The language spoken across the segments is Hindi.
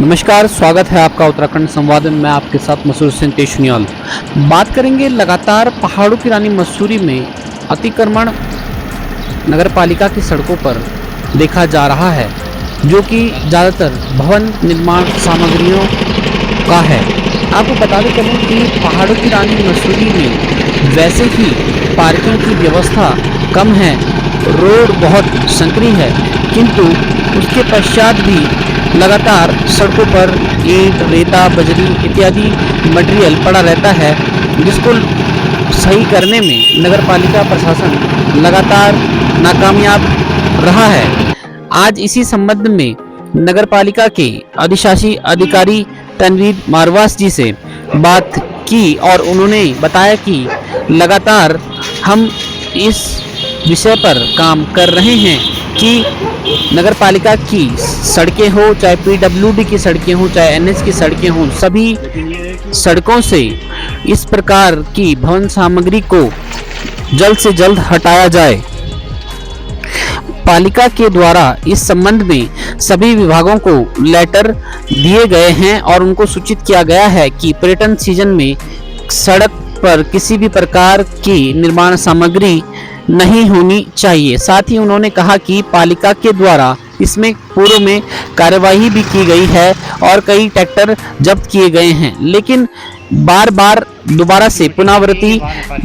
नमस्कार, स्वागत है आपका उत्तराखंड संवाद में। मैं आपके साथ मसूर सिंह तेशनियाल। बात करेंगे लगातार पहाड़ों की रानी मसूरी में अतिक्रमण नगर पालिका की सड़कों पर देखा जा रहा है, जो कि ज़्यादातर भवन निर्माण सामग्रियों का है। आपको बताते चलें कि पहाड़ों की रानी मसूरी में वैसे ही पार्किंग की व्यवस्था कम है, रोड बहुत संकरी है, किंतु उसके पश्चात भी लगातार सड़कों पर ईंट, रेता, बजरी इत्यादि मटेरियल पड़ा रहता है, जिसको सही करने में नगर पालिका प्रशासन लगातार नाकामयाब रहा है। आज इसी संबंध में नगर पालिका के अधिशासी अधिकारी तनवीर मारवास जी से बात की और उन्होंने बताया कि लगातार हम इस विषय पर काम कर रहे हैं कि नगर पालिका की सड़कें हो, चाहे पीडब्ल्यूडी की सड़कें हो, चाहे एनएच की सड़कें हों, सभी सड़कों से इस प्रकार की भवन सामग्री को जल्द से जल्द हटाया जाए। पालिका के द्वारा इस संबंध में सभी विभागों को लेटर दिए गए हैं और उनको सूचित किया गया है कि पर्यटन सीजन में सड़क पर किसी भी प्रकार की निर्माण सामग्री नहीं होनी चाहिए। साथ ही उन्होंने कहा कि पालिका के द्वारा इसमें पूर्व में कार्यवाही भी की गई है और कई ट्रैक्टर जब्त किए गए हैं, लेकिन बार बार दोबारा से पुनरावृत्ति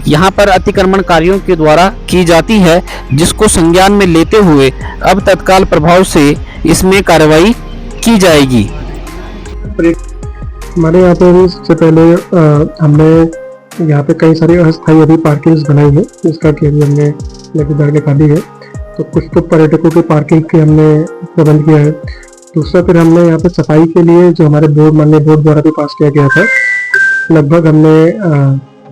यहां पर अतिक्रमण कार्यों के द्वारा की जाती है, जिसको संज्ञान में लेते हुए अब तत्काल प्रभाव से इसमें कार्रवाई की जाएगी। हमारे यहाँ पे भी सबसे पहले हमने यहाँ पे कई सारी अस्थायी अभी पार्किंग्स बनाई है, जिसका कि अभी हमने लगभग निकाली है। तो कुछ तो पर्यटकों की पार्किंग के हमने प्रबंध किया है। दूसरा फिर हमने यहाँ पे सफाई के लिए जो हमारे माननीय बोर्ड द्वारा भी पास किया गया था, लगभग हमने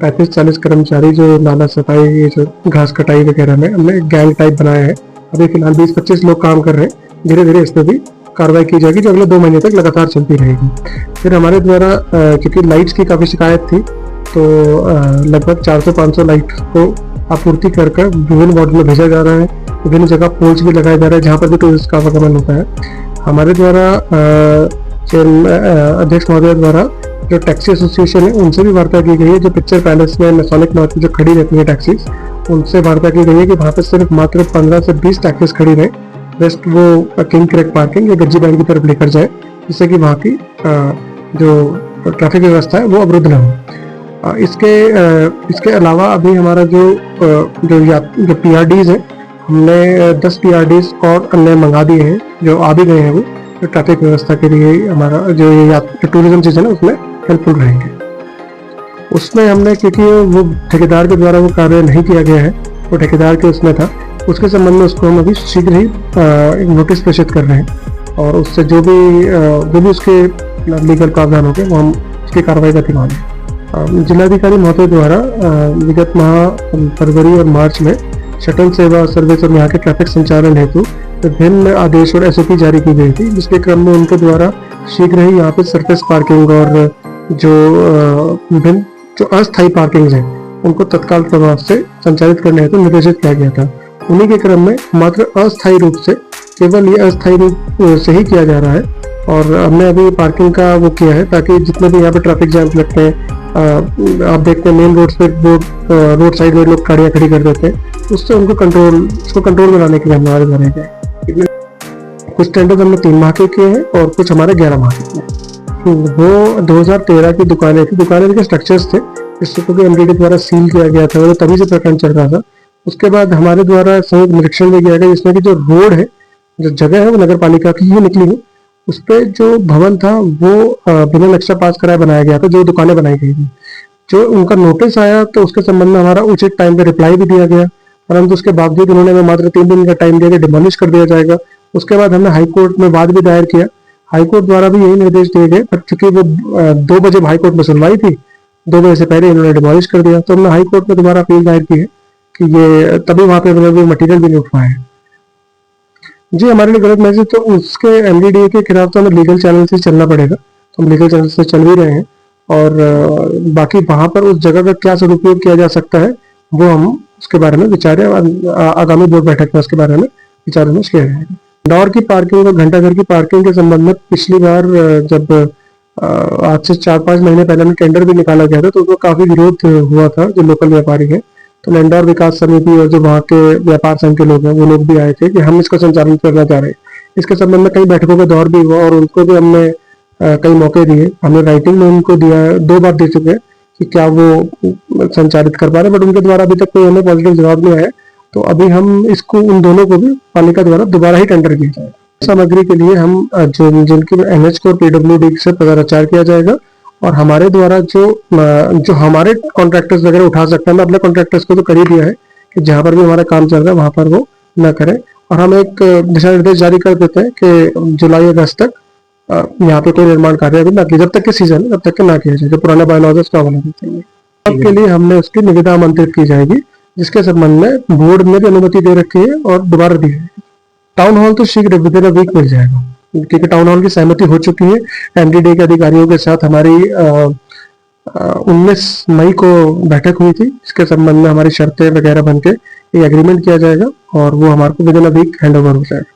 35-40 कर्मचारी जो नाला सफाई, ये जो घास कटाई वगैरह में हमने गैंग टाइप बनाया है। अभी फिलहाल 20-25 लोग काम कर रहे हैं। धीरे धीरे इस पर भी कार्रवाई की जाएगी, जो अगले 2 महीने तक लगातार चलती रहेगी। फिर हमारे द्वारा क्योंकि लाइट्स की काफ़ी शिकायत थी, तो लगभग 400-500 लाइट को आपूर्ति कर विभिन्न वार्ड में भेजा जा रहा है। विभिन्न जगह पोल्स भी लगाए जा रहे हैं जहाँ पर भी टूरिस्ट का आवागमन होता है। हमारे द्वारा अध्यक्ष महोदय द्वारा जो टैक्सी एसोसिएशन है उनसे भी वार्ता की गई है। जो पिक्चर पैलेस में मैसोनिक नॉर्थ में जो खड़ी रहती है टैक्सीज, उनसे वार्ता की गई है कि वहाँ पर सिर्फ मात्र 15 से 20 टैक्सीज खड़ी रहें, रेस्ट वो किंग क्रैक पार्किंग या गज्जी बैंड की तरफ लेकर जाए, जिससे कि वहाँ की जो ट्रैफिक व्यवस्था है वो अवरुद्ध न हो। इसके अलावा अभी हमारा जो PRDs है, हमने 10 PRDs और अन्य मंगा दिए हैं, जो आ भी गए हैं। वो जो ट्रैफिक व्यवस्था के लिए हमारा जो टूरिज्म सीजन है उसमें हेल्पफुल रहेंगे। उसमें हमने, क्योंकि वो ठेकेदार के द्वारा वो कार्य नहीं किया गया है, वो ठेकेदार के उसमें था, उसके संबंध में उसको हम अभी शीघ्र ही एक नोटिस प्रेषित कर रहे हैं और उससे जो भी उसके लीगल प्रावधान होंगे वो हम उसकी कार्रवाई का दिमाग है। जिलाधिकारी महोदय द्वारा विगत माह फरवरी और मार्च में शटल सेवा सर्विस और यहाँ के ट्रैफिक संचालन हेतु विभिन्न आदेश और SOP जारी की गई थी, जिसके क्रम में उनके द्वारा शीघ्र ही यहाँ पे सरफेस पार्किंग और जो विभिन्न जो अस्थायी पार्किंग है उनको तत्काल प्रभाव से संचालित करने हेतु निर्देशित किया गया था। उन्हीं के क्रम में मात्र अस्थायी रूप से, केवल ये अस्थायी रूप से ही किया जा रहा है और हमने अभी पार्किंग का वो किया है, ताकि जितने भी यहाँ पे ट्रैफिक जैम लगते हैं, आप देखते हैं मेन रोड पे रोड साइड में लोग गाड़ियाँ खड़ी कर देते हैं, उससे उसको कंट्रोल में लाने के लिए हमारे बने गए। कुछ टेंडर्स हमने 3 माह के किए हैं और कुछ हमारे 11 माह के किए। वो 2013 की दुकानें थी, दुकानें के स्ट्रक्चर्स थे, जिसको भी MDD द्वारा सील किया गया था, वो तभी से प्रकरण चल रहा था। उसके बाद हमारे द्वारा संयुक्त निरीक्षण भी किया गया, जिसमें कि जो रोड है, जो जगह है, वो नगर पालिका की ही निकली है। उस पर जो भवन था वो बिना नक्शा पास कराए बनाया गया था, जो दुकानें बनाई गई थी। जो उनका नोटिस आया तो उसके संबंध में हमारा उचित टाइम पे रिप्लाई भी दिया गया, परंतु उसके बावजूद उन्होंने हमें मात्र 3 दिन का टाइम दिया कि डिमोलिश कर दिया जाएगा। उसके बाद हमने हाईकोर्ट में वाद भी दायर किया। हाईकोर्ट द्वारा भी यही निर्देश दिए गए, पर चूंकि वो 2 बजे हाईकोर्ट में सुनवाई थी, 2 बजे से पहले इन्होंने डिमोलिश कर दिया। तो हमने हाईकोर्ट में दोबारा अपील दायर की है कि ये तभी वहाँ पे मटीरियल भी नहीं उठ पाया है। जी, हमारे लिए गलत मैसेज, तो उसके MDDA के खिलाफ तो हमें लीगल चैनल से चलना पड़ेगा, तो हम लीगल चैनल से चल भी रहे हैं और बाकी वहाँ पर उस जगह का क्या सदुपयोग किया जा सकता है वो हम उसके बारे में विचार, आगामी बोर्ड बैठक में उसके बारे में विचार विमर्श किया जाएगा। इंदौर की पार्किंग और घंटाघर की पार्किंग के संबंध में पिछली बार जब आज से 4-5 महीने पहले में टेंडर भी निकाला गया था तो उसमें काफी विरोध हुआ था जो लोकल व्यापारी है। तो इंदौर विकास समिति और जो वहाँ के व्यापार संघ के लोग हैं वो लोग भी आए थे कि हम इसका संचालन करना चाह रहे हैं। इसके संबंध में कई बैठकों का दौर भी हुआ और उनको भी हमने कई मौके दिए। हमने राइटिंग में उनको दिया, 2 बार दे चुके हैं कि क्या वो संचालित कर पा रहे हैं, बट उनके द्वारा अभी तक कोई हमें पॉजिटिव जवाब नहीं आया। तो अभी हम इसको उन दोनों को भी पालिका द्वारा दोबारा ही टेंडर किया जाएगा। सामग्री के लिए हम जिनकी एनएच को पीडब्ल्यूडी से पत्राचार किया जाएगा और हमारे द्वारा जो हमारे कॉन्ट्रैक्टर्स वगैरह उठा सकते हैं, हमने अपने कॉन्ट्रैक्टर्स को तो कर ही दिया है कि जहाँ पर भी हमारा काम चल रहा है वहां पर वो न करें। और हम एक दिशा निर्देश जारी कर देते हैं कि जुलाई अगस्त तक यहाँ पे कोई निर्माण कार्य अभी ना किया, जब तक के सीजन है तब तक के ना किया जाए, जो पुराने बायलॉज उसका होना देते के लिए हमने उसकी निविदा आमंत्रित की जाएगी, जिसके संबंध में बोर्ड ने भी अनुमति दे रखी है और दोबारा दी है। टाउन हॉल तो शीघ्र विद इन अ वीक मिल जाएगा क्योंकि टाउन हॉल की सहमति हो चुकी है। एमडीडी के अधिकारियों के साथ हमारी 19 मई को बैठक हुई थी। इसके संबंध में हमारी शर्तें वगैरह बनके एक एग्रीमेंट किया जाएगा और वो हमारे को within a week hand over हो जाएगा।